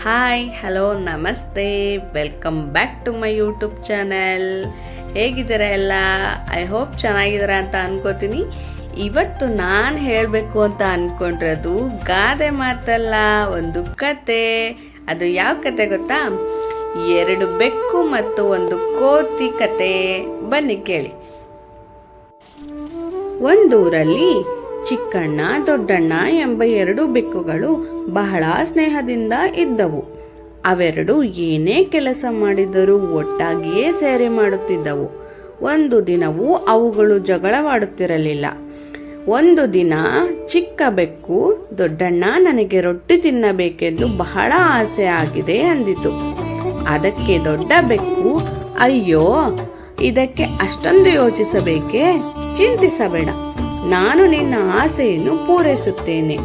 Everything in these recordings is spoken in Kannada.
ಹಾಯ್ ಹಲೋ ನಮಸ್ತೆ, welcome back to my YouTube channel. ಹೇಗಿದ್ದೀರಾ ಎಲ್ಲ? ಐ ಹೋಪ್ ಚೆನ್ನಾಗಿದ್ದೀರಾ ಅಂತ ಅನ್ಕೋತೀನಿ. ಇವತ್ತು ನಾನು ಹೇಳಬೇಕು ಅಂತ ಅಂದ್ಕೊಂಡಿರೋದು ಗಾದೆ ಮಾತಲ್ಲ, ಒಂದು ಕತೆ. ಅದು ಯಾವ ಕತೆ ಗೊತ್ತಾ? 2 ಬೆಕ್ಕು ಮತ್ತು ಒಂದು ಕೋತಿ ಕತೆ. ಬನ್ನಿ ಕೇಳಿ. ಒಂದೂರಲ್ಲಿ ಚಿಕ್ಕಣ್ಣ ದೊಡ್ಡಣ್ಣ ಎಂಬ 2 ಬೆಕ್ಕುಗಳು ಬಹಳ ಸ್ನೇಹದಿಂದ ಇದ್ದವು. ಅವೆರಡು ಏನೇ ಕೆಲಸ ಮಾಡಿದರೂ ಒಟ್ಟಾಗಿಯೇ ಸೇರಿ ಮಾಡುತ್ತಿದ್ದವು. ಒಂದು ದಿನವೂ ಅವುಗಳು ಜಗಳವಾಡುತ್ತಿರಲಿಲ್ಲ. ಒಂದು ದಿನ ಚಿಕ್ಕ ಬೆಕ್ಕು, ದೊಡ್ಡಣ್ಣ ನನಗೆ ರೊಟ್ಟಿ ತಿನ್ನಬೇಕೆಂದು ಬಹಳ ಆಸೆ ಆಗಿದೆ ಅಂದಿತು. ಅದಕ್ಕೆ ದೊಡ್ಡ ಬೆಕ್ಕು, ಅಯ್ಯೋ, ಇದಕ್ಕೆ ಅಷ್ಟೊಂದು ಯೋಚಿಸಬೇಕೇ? ಚಿಂತಿಸಬೇಡ, ನಾನು ನಿನ್ನ ಆಸೆಯನ್ನು ಪೂರೈಸುತ್ತೇನೆ.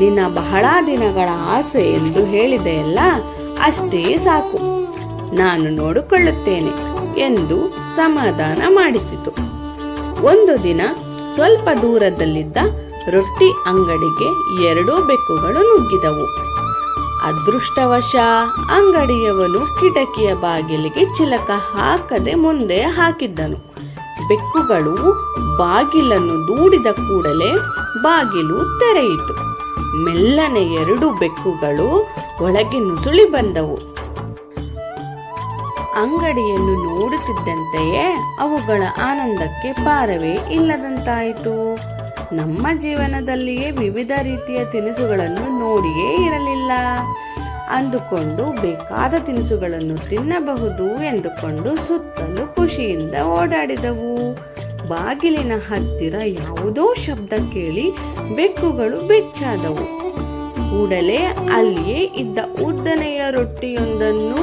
ನಿನ್ನ ಬಹಳ ದಿನಗಳ ಆಸೆ ಎಂದು ಹೇಳಿದೆಯಲ್ಲ, ಅಷ್ಟೇ ಸಾಕು, ನಾನು ನೋಡಿಕೊಳ್ಳುತ್ತೇನೆ ಎಂದು ಸಮಾಧಾನ ಮಾಡಿಸಿತು. ಒಂದು ದಿನ ಸ್ವಲ್ಪ ದೂರದಲ್ಲಿದ್ದ ರೊಟ್ಟಿ ಅಂಗಡಿಗೆ 2 ಬೆಕ್ಕುಗಳು ನುಗ್ಗಿದವು. ಅದೃಷ್ಟವಶ ಅಂಗಡಿಯವನು ಕಿಟಕಿಯ ಬಾಗಿಲಿಗೆ ಚಿಲಕ ಹಾಕದೆ ಮುಂದೆ ಹಾಕಿದ್ದನು. ಬೆಕ್ಕುಗಳು ಬಾಗಿಲನ್ನು ದೂಡಿದ ಕೂಡಲೇ ಬಾಗಿಲು ತೆರೆಯಿತು. ಮೆಲ್ಲನೆ 2 ಬೆಕ್ಕುಗಳು ಒಳಗೆ ನುಸುಳಿ ಬಂದವು. ಅಂಗಡಿಯನ್ನು ನೋಡುತ್ತಿದ್ದಂತೆಯೇ ಅವುಗಳ ಆನಂದಕ್ಕೆ ಪಾರವೇ ಇಲ್ಲದಂತಾಯಿತು. ನಮ್ಮ ಜೀವನದಲ್ಲಿಯೇ ವಿವಿಧ ರೀತಿಯ ತಿನಿಸುಗಳನ್ನು ನೋಡಿಯೇ ಇರಲಿಲ್ಲ ಅಂದುಕೊಂಡು ಬೇಕಾದ ತಿನಿಸುಗಳನ್ನು ತಿನ್ನಬಹುದು ಎಂದುಕೊಂಡು ಸುತ್ತಲೂ ಖುಷಿಯಿಂದ ಓಡಾಡಿದವು. ಬಾಗಿಲಿನ ಹತ್ತಿರ ಯಾವುದೋ ಶಬ್ದ ಕೇಳಿ ಬೆಕ್ಕುಗಳು ಬೆಚ್ಚಾದವು. ಕೂಡಲೇ ಅಲ್ಲಿಯೇ ಇದ್ದ ಉದ್ದನೆಯ ರೊಟ್ಟಿಯೊಂದನ್ನು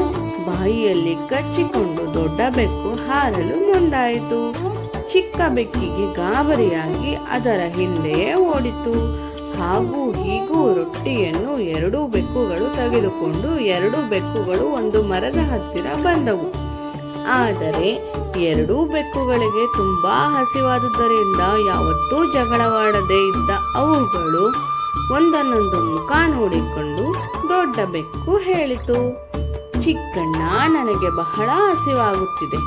ಬಾಯಿಯಲ್ಲಿ ಕಚ್ಚಿಕೊಂಡು ದೊಡ್ಡ ಬೆಕ್ಕು ಹಾರಲು ಮುಂದಾಯಿತು. ಚಿಕ್ಕ ಬೆಕ್ಕಿಗೆ ಗಾಬರಿಯಾಗಿ ಅದರ ಹಿಂದೆಯೇ ಓಡಿತು. ಹಾಗೂ ಹೀಗೂ ರೊಟ್ಟಿಯನ್ನು 2 ಬೆಕ್ಕುಗಳು ತೆಗೆದುಕೊಂಡು 2 ಬೆಕ್ಕುಗಳು ಒಂದು ಮರದ ಹತ್ತಿರ ಬಂದವು. ಆದರೆ 2 ಬೆಕ್ಕುಗಳಿಗೆ ತುಂಬಾ ಹಸಿವಾದುದರಿಂದ ಯಾವತ್ತೂ ಜಗಳವಾಡದೇ ಇದ್ದ ಅವುಗಳು ಒಂದನ್ನೊಂದು ಮುಖ ನೋಡಿಕೊಂಡು ದೊಡ್ಡ ಬೆಕ್ಕು ಹೇಳಿತು, ಚಿಕ್ಕಣ್ಣ, ನನಗೆ ಬಹಳ ಹಸಿವಾಗುತ್ತಿದೆ.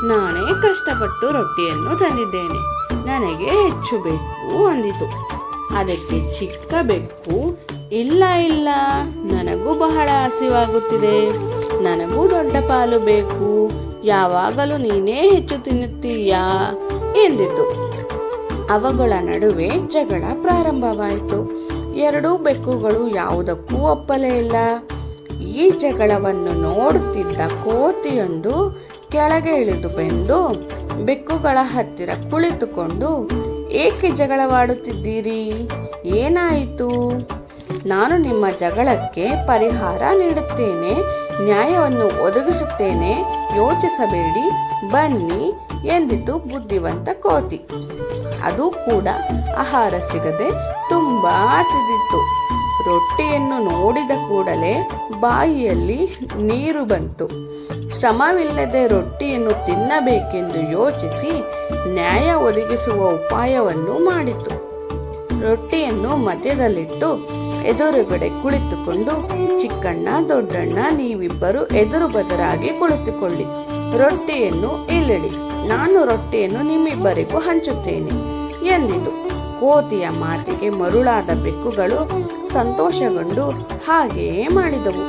ನಾನೇ ಕಷ್ಟಪಟ್ಟು ರೊಟ್ಟಿಯನ್ನು ತಂದಿದ್ದೇನೆ, ನನಗೆ ಹೆಚ್ಚು ಬೇಕು ಅಂದಿತು. ಅದಕ್ಕೆ ಚಿಕ್ಕ ಬೆಕ್ಕು, ಇಲ್ಲ ಇಲ್ಲ, ನನಗೂ ಬಹಳ ಹಸಿವಾಗುತ್ತಿದೆ, ನನಗೂ ದೊಡ್ಡ ಪಾಲು ಬೇಕು, ಯಾವಾಗಲೂ ನೀನೇ ಹೆಚ್ಚು ತಿನ್ನುತ್ತೀಯಾ ಎಂದಿತು. ಅವುಗಳ ನಡುವೆ ಜಗಳ ಪ್ರಾರಂಭವಾಯಿತು. 2 ಬೆಕ್ಕುಗಳು ಯಾವುದಕ್ಕೂ ಒಪ್ಪಲೇ ಇಲ್ಲ. ಈ ಜಗಳವನ್ನು ನೋಡುತ್ತಿದ್ದ ಕೋತಿಯೊಂದು ಕೆಳಗೆ ಇಳಿದು ಬಂದು ಬೆಕ್ಕುಗಳ ಹತ್ತಿರ ಕುಳಿತುಕೊಂಡು, ಏಕೆ ಜಗಳವಾಡುತ್ತಿದ್ದೀರಿ? ಏನಾಯಿತು? ನಾನು ನಿಮ್ಮ ಜಗಳಕ್ಕೆ ಪರಿಹಾರ ನೀಡುತ್ತೇನೆ, ನ್ಯಾಯವನ್ನು ಒದಗಿಸುತ್ತೇನೆ, ಯೋಚಿಸಬೇಡಿ, ಬನ್ನಿ ಎಂದಿತು ಬುದ್ಧಿವಂತ ಕೋತಿ. ಅದು ಕೂಡ ಆಹಾರ ಸಿಗದೆ ತುಂಬಾ ಹಸಿದಿತ್ತು. ರೊಟ್ಟಿಯನ್ನು ನೋಡಿದ ಕೂಡಲೇ ಬಾಯಿಯಲ್ಲಿ ನೀರು ಬಂತು. ಶ್ರಮವಿಲ್ಲದೆ ರೊಟ್ಟಿಯನ್ನು ತಿನ್ನಬೇಕೆಂದು ಯೋಚಿಸಿ ನ್ಯಾಯ ಒದಗಿಸುವ ಉಪಾಯವನ್ನು ಮಾಡಿತು. ರೊಟ್ಟಿಯನ್ನು ಮಧ್ಯದಲ್ಲಿಟ್ಟು ಎದುರುಗಡೆ ಕುಳಿತುಕೊಂಡು, ಚಿಕ್ಕಣ್ಣ ದೊಡ್ಡಣ್ಣ, ನೀವಿಬ್ಬರು ಎದುರು ಬದರಾಗಿ ಕುಳಿತುಕೊಳ್ಳಿ, ರೊಟ್ಟಿಯನ್ನು ಇಲ್ಲಿಡಿ, ನಾನು ರೊಟ್ಟಿಯನ್ನು ನಿಮ್ಮಿಬ್ಬರಿಗೂ ಹಂಚುತ್ತೇನೆ ಎಂದಿತು. ಕೋತಿಯ ಮಾತಿಗೆ ಮರುಳಾದ ಬೆಕ್ಕುಗಳು ಸಂತೋಷಗೊಂಡು ಹಾಗೆಯೇ ಮಾಡಿದವು.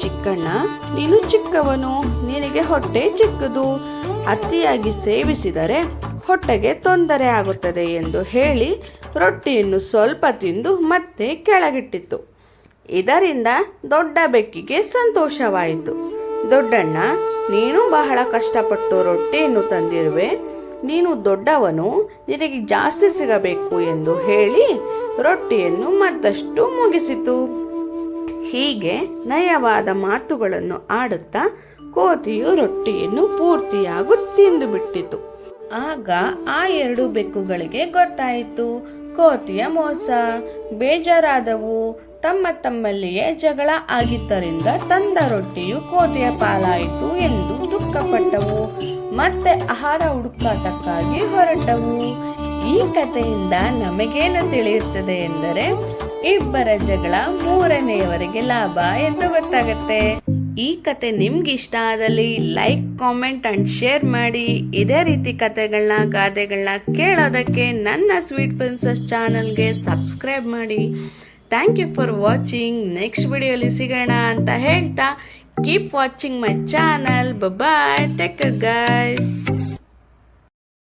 ಚಿಕ್ಕಣ್ಣ, ನೀನು ಚಿಕ್ಕವನು, ನಿನಗೆ ಹೊಟ್ಟೆ ಚಿಕ್ಕದು, ಅತಿಯಾಗಿ ಸೇವಿಸಿದರೆ ಹೊಟ್ಟೆಗೆ ತೊಂದರೆ ಆಗುತ್ತದೆ ಎಂದು ಹೇಳಿ ರೊಟ್ಟಿಯನ್ನು ಸ್ವಲ್ಪ ತಿಂದು ಮತ್ತೆ ಕೆಳಗಿಟ್ಟಿತು. ಇದರಿಂದ ದೊಡ್ಡ ಬೆಕ್ಕಿಗೆ ಸಂತೋಷವಾಯಿತು. ದೊಡ್ಡಣ್ಣ, ನೀನು ಬಹಳ ಕಷ್ಟಪಟ್ಟು ರೊಟ್ಟಿಯನ್ನು ತಂದಿರುವೆ, ನೀನು ದೊಡ್ಡವನು, ನಿನಗೆ ಜಾಸ್ತಿ ಸಿಗಬೇಕು ಎಂದು ಹೇಳಿ ರೊಟ್ಟಿಯನ್ನು ಮತ್ತಷ್ಟು ಮುಗಿಸಿತು. ಹೀಗೆ ನಯವಾದ ಮಾತುಗಳನ್ನು ಆಡುತ್ತಾ ಕೋತಿಯು ರೊಟ್ಟಿಯನ್ನು ಪೂರ್ತಿಯಾಗಿ ತಿಂದು ಬಿಟ್ಟಿತು. ಆಗ ಆ 2 ಬೆಕ್ಕುಗಳಿಗೆ ಗೊತ್ತಾಯಿತು ಕೋತಿಯ ಮೋಸ. ಬೇಜಾರಾದವು. ತಮ್ಮಲ್ಲಿಯೇ ಜಗಳ ಆಗಿದ್ದರಿಂದ ತಂದ ರೊಟ್ಟಿಯು ಕೋತಿಯ ಪಾಲಾಯಿತು ಎಂದು ದುಃಖಪಟ್ಟವು. ಮತ್ತೆ ಆಹಾರ ಹುಡುಕಾಟಕ್ಕಾಗಿ ಹೊರಟವು. ಈ ಕಥೆಯಿಂದ ನಮಗೇನು ತಿಳಿಯುತ್ತದೆ ಎಂದರೆ ಇಬ್ಬರ ಜಗಳ ಮೂರನೆಯವರಿಗೆ ಲಾಭ ಎಂದು ಗೊತ್ತಾಗುತ್ತೆ. ಈ ಕತೆ ನಿಮ್ಗೆ ಇಷ್ಟ ಆದಲ್ಲಿ ಲೈಕ್, ಕಾಮೆಂಟ್ ಅಂಡ್ ಶೇರ್ ಮಾಡಿ. ಇದೇ ರೀತಿ ಕತೆಗಳನ್ನ ಗಾದೆಗಳನ್ನ ಕೇಳೋದಕ್ಕೆ ನನ್ನ ಸ್ವೀಟ್ ಪ್ರಿನ್ಸಸ್ ಚಾನಲ್ಗೆ ಸಬ್ಸ್ಕ್ರೈಬ್ ಮಾಡಿ. Thank you for watching. Next ವಿಡಿಯೋಲಿ ಸಿಗೋಣ ಅಂತ ಹೇಳ್ತಾ keep watching my channel. Bye, take care guys.